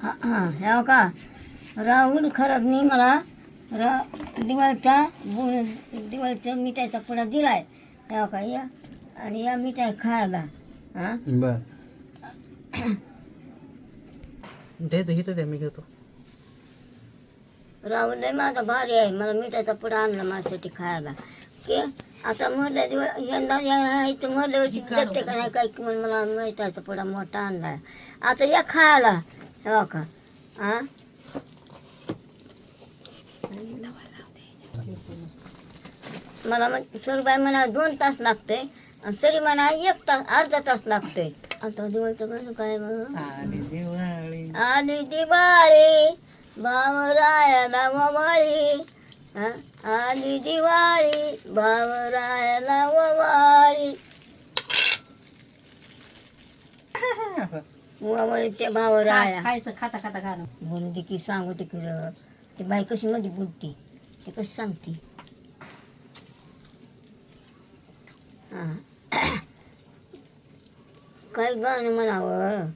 ह्या का राहुल खरबनी मला दिवाळीचा मिठाईचा पुडा दिलाय ह्या का या आणि या मिठाई खायला हां बर द्यायचं घेतं द्या मी घेतो. राहुल लय माझा भारी आहे मला मिठाईचा पुडा आणला माझ्यासाठी खायला की आता मधल्या दिवस यंदा यायचं मधल्या वर्षी देते का नाही काय की म्हणून मला मिठाईचा पुडा मोठा आणलाय आता या खायला ह्या का हां मला सरुबाई म्हणा 2 तास लागते आणि सरी म्हणा 1 तास अर्धा तास लागते. आता दिवाळीचं कसं काय मग आली दिवाळी भावरायाला ववाळी आली दिवाळी भावरायाला ववाळी ववाळी ते भावराया खायचं खाता खाता गाणं बोलू दे की सांगू दे की ती बाई कशी मध्ये बोलते ते कसं सांगते हां काय गाणं म्हणावं